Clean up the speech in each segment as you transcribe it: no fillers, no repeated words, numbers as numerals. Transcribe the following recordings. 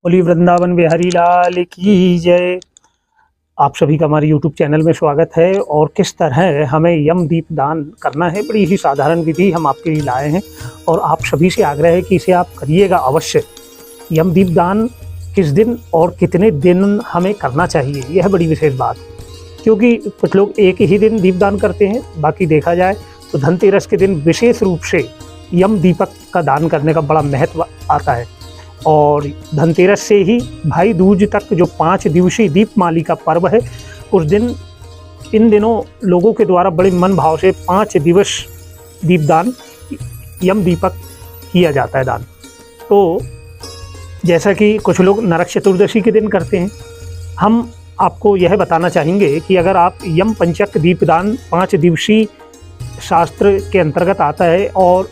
बोली वृंदावन बिहारी लाल की जय। आप सभी का हमारे YouTube चैनल में स्वागत है। और किस तरह हमें यम दीप दान करना है, बड़ी ही साधारण विधि हम आपके लिए लाए हैं और आप सभी से आग्रह है कि इसे आप करिएगा अवश्य। यम दीप दान किस दिन और कितने दिन हमें करना चाहिए, यह बड़ी विशेष बात है, क्योंकि कुछ लोग एक ही दिन दीप दान करते हैं। बाकी देखा जाए तो धनतेरस के दिन विशेष रूप से यम दीपक का दान करने का बड़ा महत्व आता है। और धनतेरस से ही भाई दूज तक जो 5 दिवसीय दीपमाली का पर्व है, उस दिन इन दिनों लोगों के द्वारा बड़े मन भाव से 5 दिवस दीपदान यम दीपक किया जाता है दान। तो जैसा कि कुछ लोग नरक चतुर्दशी के दिन करते हैं, हम आपको यह बताना चाहेंगे कि अगर आप यम पंचक दीपदान 5 दिवसीय शास्त्र के अंतर्गत आता है और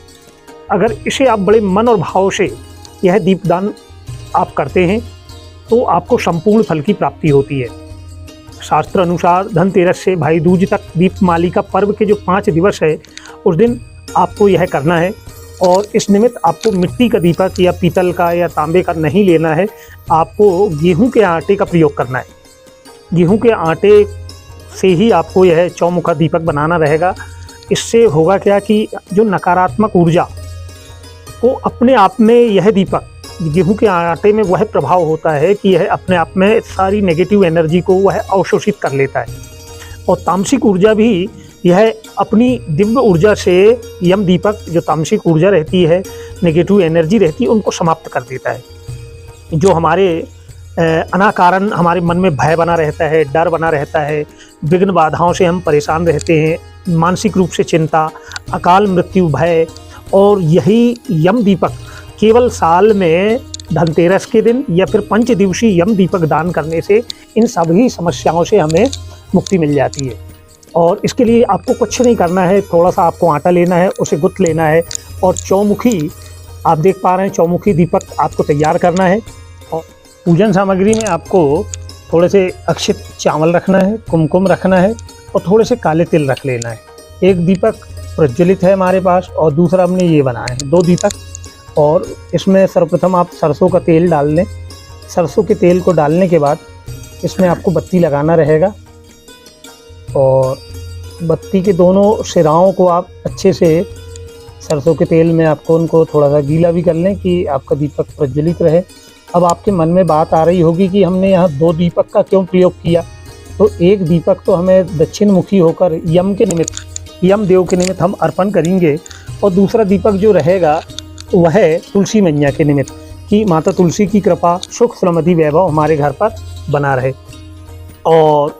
अगर इसे आप बड़े मन और भाव से यह दीपदान आप करते हैं तो आपको संपूर्ण फल की प्राप्ति होती है। शास्त्र अनुसार धनतेरस से भाई दूज तक दीपमाली का पर्व के जो 5 दिवस है, उस दिन आपको यह करना है। और इस निमित्त आपको मिट्टी का दीपक या पीतल का या तांबे का नहीं लेना है, आपको गेहूं के आटे का प्रयोग करना है। गेहूं के आटे से ही आपको यह चौमुखा दीपक बनाना रहेगा। इससे होगा क्या कि जो नकारात्मक ऊर्जा को अपने आप में यह दीपक गेहूं के आटे में वह प्रभाव होता है कि यह अपने आप में सारी नेगेटिव एनर्जी को वह अवशोषित कर लेता है। और तामसिक ऊर्जा भी यह अपनी दिव्य ऊर्जा से यम दीपक जो तामसिक ऊर्जा रहती है, नेगेटिव एनर्जी रहती है, उनको समाप्त कर देता है। जो हमारे अनाकारण हमारे मन में भय बना रहता है, डर बना रहता है, विघ्न बाधाओं से हम परेशान रहते हैं, मानसिक रूप से चिंता, अकाल मृत्यु भय, और यही यम दीपक केवल साल में धनतेरस के दिन या फिर 5 दिवसीय यम दीपक दान करने से इन सभी समस्याओं से हमें मुक्ति मिल जाती है। और इसके लिए आपको कुछ नहीं करना है, थोड़ा सा आपको आटा लेना है, उसे गुथ लेना है और चौमुखी, आप देख पा रहे हैं, चौमुखी दीपक आपको तैयार करना है। और पूजन सामग्री में आपको थोड़े से अक्षित चावल रखना है, कुमकुम रखना है और थोड़े से काले तिल रख लेना है। एक दीपक प्रज्वलित है हमारे पास और दूसरा हमने ये बनाए हैं 2 दीपक। और इसमें सर्वप्रथम आप सरसों का तेल डाल लें। सरसों के तेल को डालने के बाद इसमें आपको बत्ती लगाना रहेगा और बत्ती के दोनों सिराओं को आप अच्छे से सरसों के तेल में आपको उनको थोड़ा सा गीला भी कर लें कि आपका दीपक प्रज्वलित रहे। अब आपके मन में बात आ रही होगी कि हमने यहाँ 2 दीपक का क्यों प्रयोग किया। तो एक दीपक तो हमें दक्षिण मुखी होकर यम के निमित्त, यम देव के निमित्त हम अर्पण करेंगे और दूसरा दीपक जो रहेगा वह तुलसी मैया के निमित्त, कि माता तुलसी की कृपा, सुख समृद्धि वैभव हमारे घर पर बना रहे। और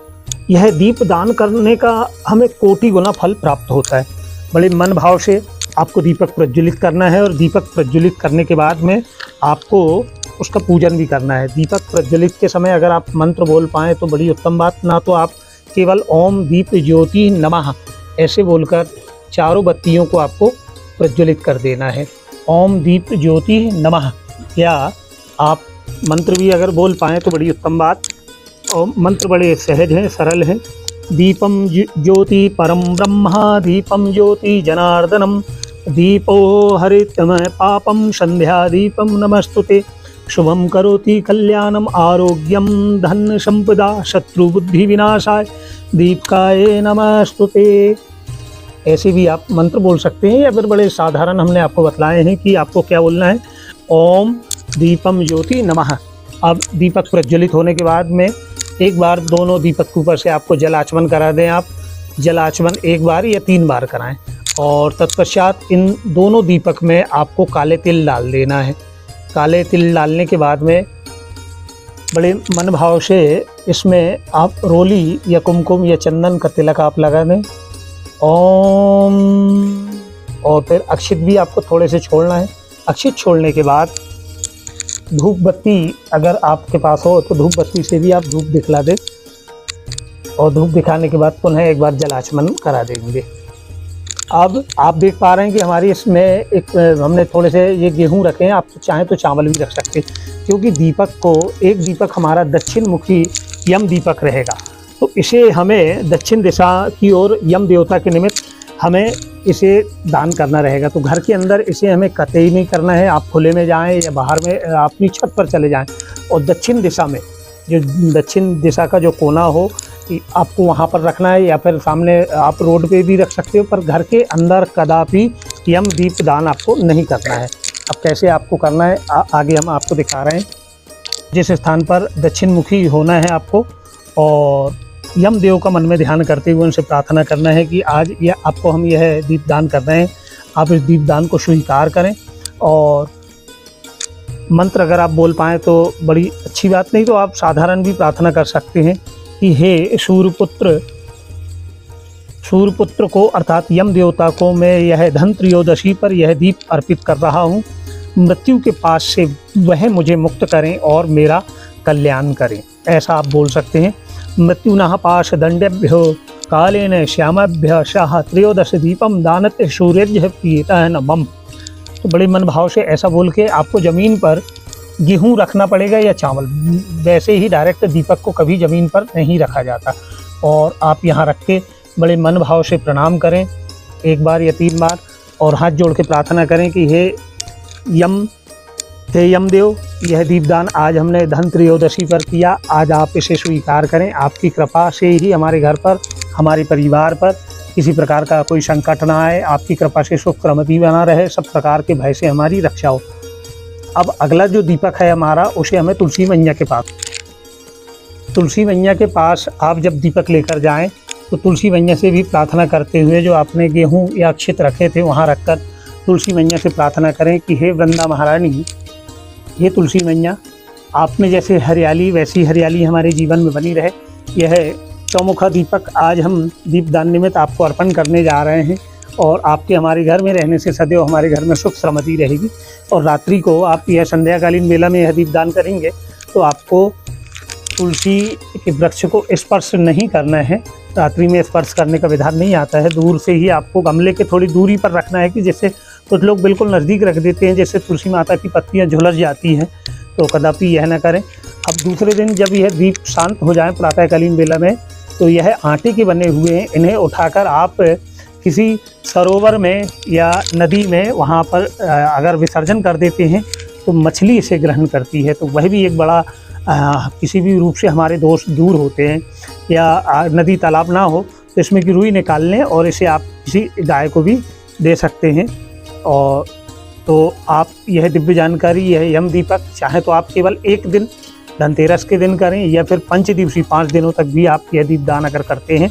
यह दीप दान करने का हमें कोटि गुना फल प्राप्त होता है। बड़े मन भाव से आपको दीपक प्रज्वलित करना है और दीपक प्रज्वलित करने के बाद में आपको उसका पूजन भी करना है। दीपक प्रज्वलित के समय अगर आप मंत्र बोल पाएँ तो बड़ी उत्तम बात, ना तो आप केवल ओम दीप ज्योति नमः ऐसे बोलकर चारों बत्तियों को आपको प्रज्वलित कर देना है। ओम दीप ज्योति नमः, या आप मंत्र भी अगर बोल पाएँ तो बड़ी उत्तम बात। और मंत्र बड़े सहज हैं, सरल हैं। दीपम ज्योति परम ब्रह्मा, दीपम ज्योति जनार्दनम, दीपो हरितमय पापम, संध्या दीपम नमस्तुते, शुभम करोति कल्याणम, आरोग्यम धन संपदा, शत्रु बुद्धि विनाशाय, दीपकाय नमस्तुते। ऐसे भी आप मंत्र बोल सकते हैं या फिर बड़े साधारण हमने आपको बतलाए हैं कि आपको क्या बोलना है। ओम दीपम ज्योति नमः। अब दीपक प्रज्वलित होने के बाद में एक बार दोनों दीपक के ऊपर से आपको जल आचमन करा दें। आप जल आचमन 1 बार या 3 बार कराएं और तत्पश्चात इन दोनों दीपक में आपको काले तिल डाल देना है। काले तिल डालने के बाद में बड़े मन भाव से इसमें आप रोली या कुमकुम या चंदन का तिलक आप लगा दें। ओम, और फिर अक्षित भी आपको थोड़े से छोड़ना है। अक्षित छोड़ने के बाद धूप बत्ती अगर आपके पास हो तो धूप बत्ती से भी आप धूप दिखला दें और धूप दिखाने के बाद पुनः एक बार जल आचमन करा देंगे। अब आप देख पा रहे हैं कि हमारी इसमें एक हमने थोड़े से ये गेहूं रखे हैं, आप चाहें तो चावल भी रख सकते हैं, क्योंकि दीपक को एक दीपक हमारा दक्षिण मुखी यम दीपक रहेगा। तो इसे हमें दक्षिण दिशा की ओर यम देवता के निमित्त हमें इसे दान करना रहेगा। तो घर के अंदर इसे हमें कतई नहीं करना है। आप खुले में जाएं या बाहर में अपनी छत पर चले जाएं और दक्षिण दिशा में, जो दक्षिण दिशा का जो कोना हो कि आपको वहाँ पर रखना है, या फिर सामने आप रोड पे भी रख सकते हो, पर घर के अंदर कदापि यम दीप दान आपको नहीं करना है। अब कैसे आपको करना है आगे हम आपको दिखा रहे हैं। जिस स्थान पर दक्षिण मुखी होना है आपको, और यम देव का मन में ध्यान करते हुए उनसे प्रार्थना करना है कि आज यह आपको हम यह दीपदान कर रहे हैं, आप इस दीपदान को स्वीकार करें। और मंत्र अगर आप बोल पाएँ तो बड़ी अच्छी बात, नहीं तो आप साधारण भी प्रार्थना कर सकते हैं कि हे सूर्यपुत्र को अर्थात यम देवता को मैं यह धन त्रयोदशी पर यह दीप अर्पित कर रहा हूँ। मृत्यु के पास से वह मुझे मुक्त करें और मेरा कल्याण करें, ऐसा आप बोल सकते हैं। मृत्युनः पाश दंडेभ्यो कालेन श्यामाभ्य शाह त्रयोदश दीपम दानत सूर्यज्ञ प्रीतः नमः। तो बड़े मन भाव से ऐसा बोल के आपको ज़मीन पर गेहूं रखना पड़ेगा या चावल, वैसे ही डायरेक्ट दीपक को कभी ज़मीन पर नहीं रखा जाता। और आप यहाँ रख के बड़े मन भाव से प्रणाम करें 1 बार या 3 बार, और हाथ जोड़ के प्रार्थना करें कि हे यमदेव, यह दीपदान आज हमने धन त्रयोदशी पर किया, आज आप इसे स्वीकार करें। आपकी कृपा से ही हमारे घर पर, हमारे परिवार पर किसी प्रकार का कोई संकट ना आए, आपकी कृपा से सुख समृद्धि बना रहे, सब प्रकार के भय से हमारी रक्षा हो। अब अगला जो दीपक है हमारा, उसे हमें तुलसी मैया के पास आप जब दीपक लेकर जाएं तो तुलसी मैया से भी प्रार्थना करते हुए, जो आपने गेहूं या अक्षित रखे थे वहां रखकर तुलसी मैया से प्रार्थना करें कि हे वृंदा महारानी, हे तुलसी मैया, आप में जैसे हरियाली वैसी हरियाली हमारे जीवन में बनी रहे। यह चौमुखा दीपक आज हम दीपदान निमित्त आपको अर्पण करने जा रहे हैं, और आपके हमारे घर में रहने से सदैव हमारे घर में सुख समृद्धि रहेगी। और रात्रि को आप यह संध्याकालीन बेला में यह दीपदान करेंगे तो आपको तुलसी के वृक्ष को स्पर्श नहीं करना है। रात्रि में स्पर्श करने का विधान नहीं आता है, दूर से ही आपको गमले के थोड़ी दूरी पर रखना है, कि जैसे कुछ लोग बिल्कुल नज़दीक रख देते हैं, जैसे तुलसी माता की पत्तियां झुलस जाती हैं, तो कदापि यह न करें। अब दूसरे दिन जब यह दीप शांत हो जाए प्रातःकालीन बेला में, तो यह आटे के बने हुए हैं, इन्हें उठाकर आप किसी सरोवर में या नदी में वहाँ पर अगर विसर्जन कर देते हैं तो मछली इसे ग्रहण करती है, तो वह भी एक बड़ा किसी भी रूप से हमारे दोष दूर होते हैं। या नदी तालाब ना हो तो इसमें की रुई निकाल लें और इसे आप किसी गाय को भी दे सकते हैं। और तो आप यह दिव्य जानकारी, यह यम दीपक चाहे तो आप केवल 1 दिन धनतेरस के दिन करें, या फिर 5 दिवसीय 5 दिनों तक भी आप यह दीपदान अगर करते हैं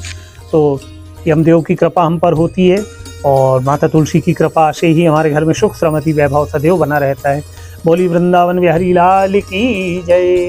तो यमदेव की कृपा हम पर होती है, और माता तुलसी की कृपा से ही हमारे घर में सुख समृद्धि वैभव सदैव बना रहता है। बोली वृंदावन बिहारी लाल की जय।